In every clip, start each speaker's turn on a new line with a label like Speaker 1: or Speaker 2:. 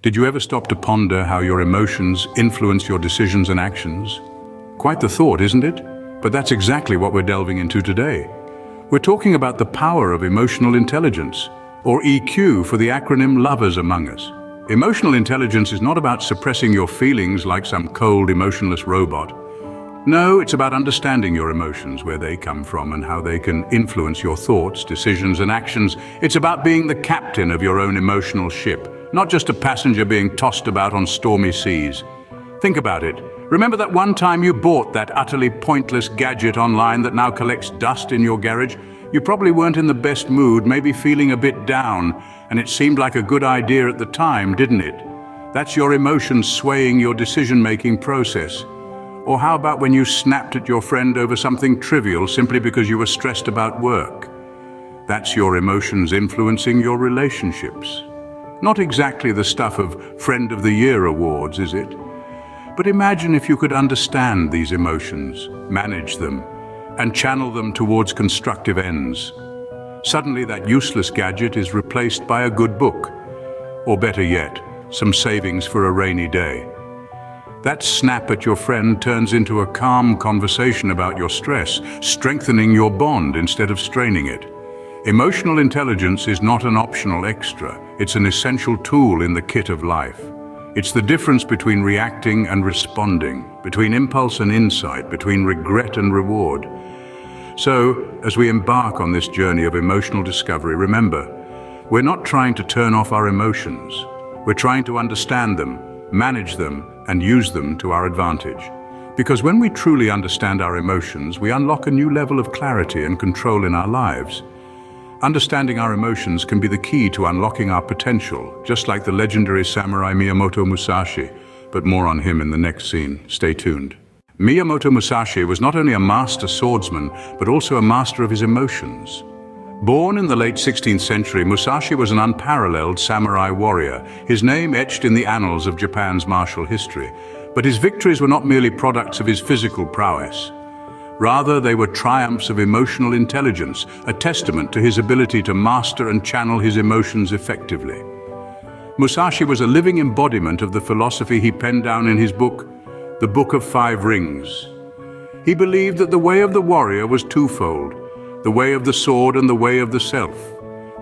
Speaker 1: Did you ever stop to ponder how your emotions influence your decisions and actions? Quite the thought, isn't it? But that's exactly what we're delving into today. We're talking about the power of emotional intelligence, or EQ for the acronym lovers among us. Emotional intelligence is not about suppressing your feelings like some cold, emotionless robot. No, it's about understanding your emotions, where they come from and how they can influence your thoughts, decisions, and actions. It's about being the captain of your own emotional ship, not just a passenger being tossed about on stormy seas. Think about it. Remember that one time you bought that utterly pointless gadget online that now collects dust in your garage? You probably weren't in the best mood, maybe feeling a bit down, and it seemed like a good idea at the time, didn't it? That's your emotions swaying your decision-making process. Or how about when you snapped at your friend over something trivial simply because you were stressed about work? That's your emotions influencing your relationships. Not exactly the stuff of Friend of the Year awards, is it? But imagine if you could understand these emotions, manage them, and channel them towards constructive ends. Suddenly that useless gadget is replaced by a good book, or better yet, some savings for a rainy day. That snap at your friend turns into a calm conversation about your stress, strengthening your bond instead of straining it. Emotional intelligence is not an optional extra. It's an essential tool in the kit of life. It's the difference between reacting and responding, between impulse and insight, between regret and reward. So, as we embark on this journey of emotional discovery, remember, we're not trying to turn off our emotions. We're trying to understand them, manage them, and use them to our advantage. Because when we truly understand our emotions, we unlock a new level of clarity and control in our lives. Understanding our emotions can be the key to unlocking our potential, just like the legendary samurai Miyamoto Musashi, but more on him in the next scene. Stay tuned. Miyamoto Musashi was not only a master swordsman, but also a master of his emotions. Born in the late 16th century, Musashi was an unparalleled samurai warrior, his name etched in the annals of Japan's martial history. But his victories were not merely products of his physical prowess. Rather, they were triumphs of emotional intelligence, a testament to his ability to master and channel his emotions effectively. Musashi was a living embodiment of the philosophy he penned down in his book, The Book of Five Rings. He believed that the way of the warrior was twofold, the way of the sword and the way of the self.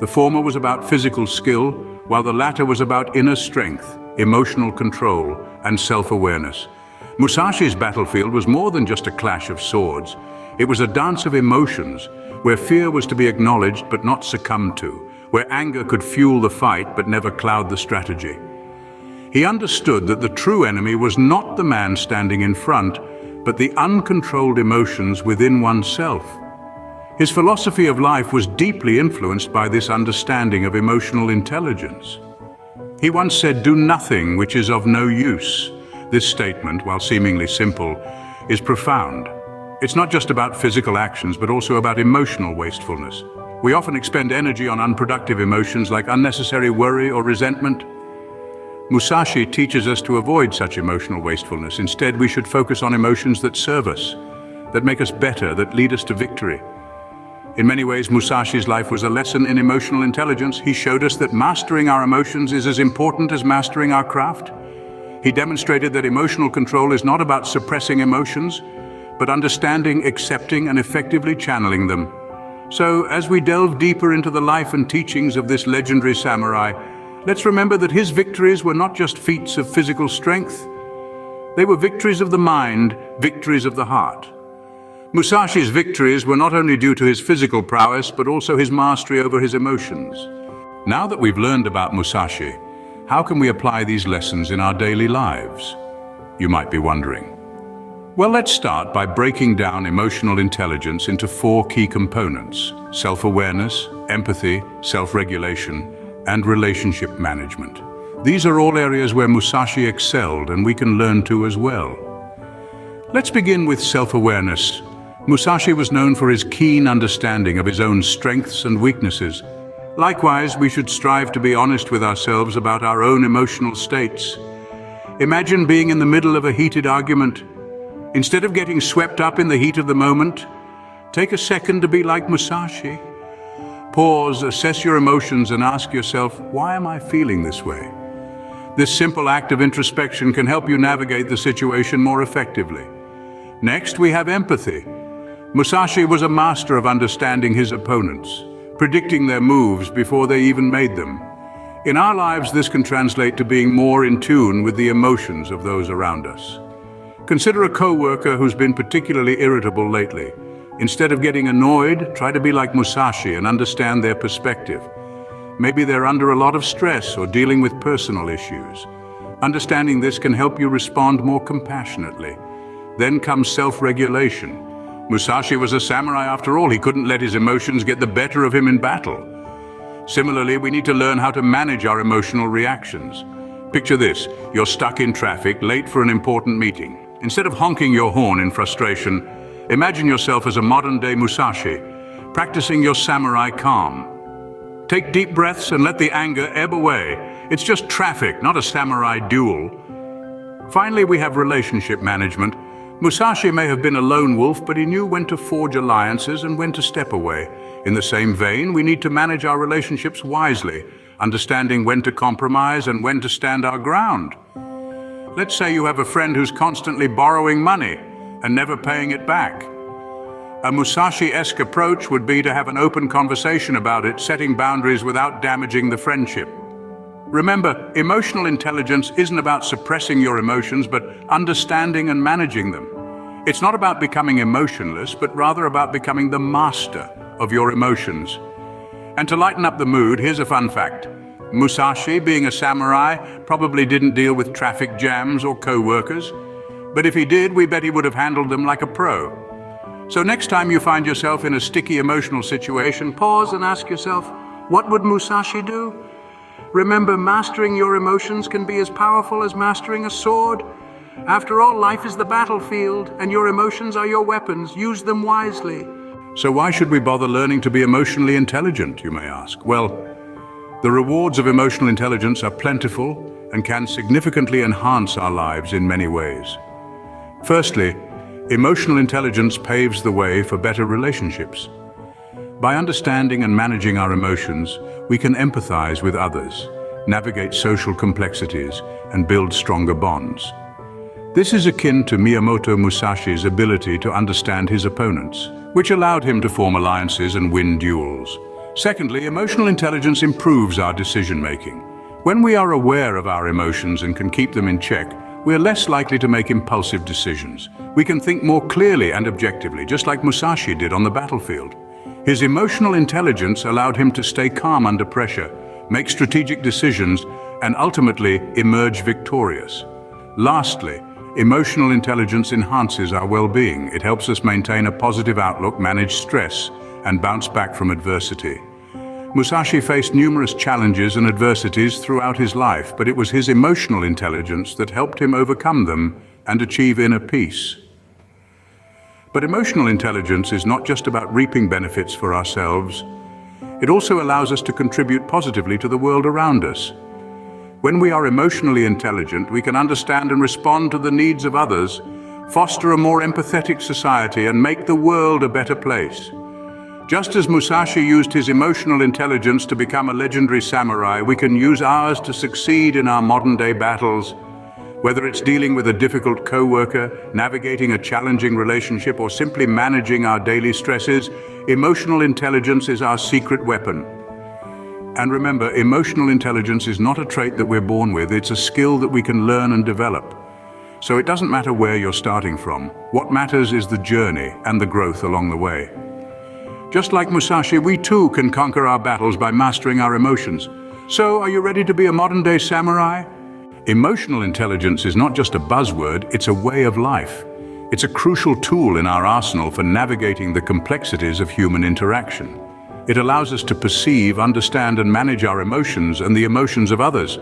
Speaker 1: The former was about physical skill, while the latter was about inner strength, emotional control, and self-awareness. Musashi's battlefield was more than just a clash of swords. It was a dance of emotions, where fear was to be acknowledged but not succumbed to, where anger could fuel the fight but never cloud the strategy. He understood that the true enemy was not the man standing in front, but the uncontrolled emotions within oneself. His philosophy of life was deeply influenced by this understanding of emotional intelligence. He once said, "Do nothing which is of no use." This statement, while seemingly simple, is profound. It's not just about physical actions, but also about emotional wastefulness. We often expend energy on unproductive emotions like unnecessary worry or resentment. Musashi teaches us to avoid such emotional wastefulness. Instead, we should focus on emotions that serve us, that make us better, that lead us to victory. In many ways, Musashi's life was a lesson in emotional intelligence. He showed us that mastering our emotions is as important as mastering our craft. He demonstrated that emotional control is not about suppressing emotions, but understanding, accepting, and effectively channeling them. So, as we delve deeper into the life and teachings of this legendary samurai, let's remember that his victories were not just feats of physical strength. They were victories of the mind, victories of the heart. Musashi's victories were not only due to his physical prowess, but also his mastery over his emotions. Now that we've learned about Musashi, how can we apply these lessons in our daily lives? You might be wondering. Well, let's start by breaking down emotional intelligence into four key components: self-awareness, empathy, self-regulation, and relationship management. These are all areas where Musashi excelled and we can learn to as well. Let's begin with self-awareness. Musashi was known for his keen understanding of his own strengths and weaknesses. Likewise, we should strive to be honest with ourselves about our own emotional states. Imagine being in the middle of a heated argument. Instead of getting swept up in the heat of the moment, take a second to be like Musashi. Pause, assess your emotions, and ask yourself, why am I feeling this way? This simple act of introspection can help you navigate the situation more effectively. Next, we have empathy. Musashi was a master of understanding his opponents, predicting their moves before they even made them. In our lives, this can translate to being more in tune with the emotions of those around us. Consider a co-worker who's been particularly irritable lately. Instead of getting annoyed, try to be like Musashi and understand their perspective. Maybe they're under a lot of stress or dealing with personal issues. Understanding this can help you respond more compassionately. Then comes self-regulation. Musashi was a samurai after all. He couldn't let his emotions get the better of him in battle. Similarly, we need to learn how to manage our emotional reactions. Picture this: you're stuck in traffic, late for an important meeting. Instead of honking your horn in frustration, imagine yourself as a modern-day Musashi, practicing your samurai calm. Take deep breaths and let the anger ebb away. It's just traffic, not a samurai duel. Finally, we have relationship management. Musashi may have been a lone wolf, but he knew when to forge alliances and when to step away. In the same vein, we need to manage our relationships wisely, understanding when to compromise and when to stand our ground. Let's say you have a friend who's constantly borrowing money and never paying it back. A Musashi-esque approach would be to have an open conversation about it, setting boundaries without damaging the friendship. Remember, emotional intelligence isn't about suppressing your emotions, but understanding and managing them. It's not about becoming emotionless, but rather about becoming the master of your emotions. And to lighten up the mood, here's a fun fact. Musashi, being a samurai, probably didn't deal with traffic jams or co-workers. But if he did, we bet he would have handled them like a pro. So next time you find yourself in a sticky emotional situation, pause and ask yourself, what would Musashi do? Remember, mastering your emotions can be as powerful as mastering a sword. After all, life is the battlefield, and your emotions are your weapons. Use them wisely. So why should we bother learning to be emotionally intelligent, you may ask? Well, the rewards of emotional intelligence are plentiful and can significantly enhance our lives in many ways. Firstly, emotional intelligence paves the way for better relationships. By understanding and managing our emotions, we can empathize with others, navigate social complexities, and build stronger bonds. This is akin to Miyamoto Musashi's ability to understand his opponents, which allowed him to form alliances and win duels. Secondly, emotional intelligence improves our decision-making. When we are aware of our emotions and can keep them in check, we are less likely to make impulsive decisions. We can think more clearly and objectively, just like Musashi did on the battlefield. His emotional intelligence allowed him to stay calm under pressure, make strategic decisions, and ultimately emerge victorious. Lastly, emotional intelligence enhances our well-being. It helps us maintain a positive outlook, manage stress, and bounce back from adversity. Musashi faced numerous challenges and adversities throughout his life, but it was his emotional intelligence that helped him overcome them and achieve inner peace. But emotional intelligence is not just about reaping benefits for ourselves. It also allows us to contribute positively to the world around us. When we are emotionally intelligent, we can understand and respond to the needs of others, foster a more empathetic society, and make the world a better place. Just as Musashi used his emotional intelligence to become a legendary samurai, we can use ours to succeed in our modern-day battles. Whether it's dealing with a difficult co-worker, navigating a challenging relationship, or simply managing our daily stresses, emotional intelligence is our secret weapon. And remember, emotional intelligence is not a trait that we're born with, it's a skill that we can learn and develop. So it doesn't matter where you're starting from. What matters is the journey and the growth along the way. Just like Musashi, we too can conquer our battles by mastering our emotions. So, are you ready to be a modern-day samurai? Emotional intelligence is not just a buzzword, it's a way of life. It's a crucial tool in our arsenal for navigating the complexities of human interaction. It allows us to perceive, understand, and manage our emotions and the emotions of others.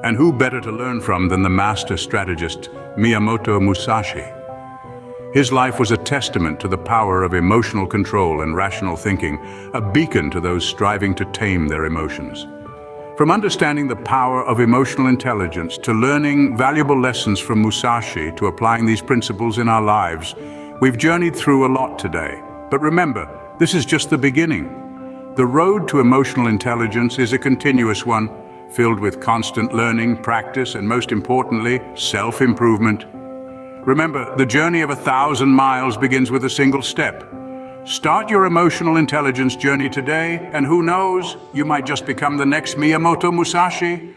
Speaker 1: And who better to learn from than the master strategist, Miyamoto Musashi? His life was a testament to the power of emotional control and rational thinking, a beacon to those striving to tame their emotions. From understanding the power of emotional intelligence to learning valuable lessons from Musashi to applying these principles in our lives, we've journeyed through a lot today. But remember, this is just the beginning. The road to emotional intelligence is a continuous one, filled with constant learning, practice, and most importantly, self-improvement. Remember, the journey of 1,000 miles begins with a single step. Start your emotional intelligence journey today, and who knows, you might just become the next Miyamoto Musashi.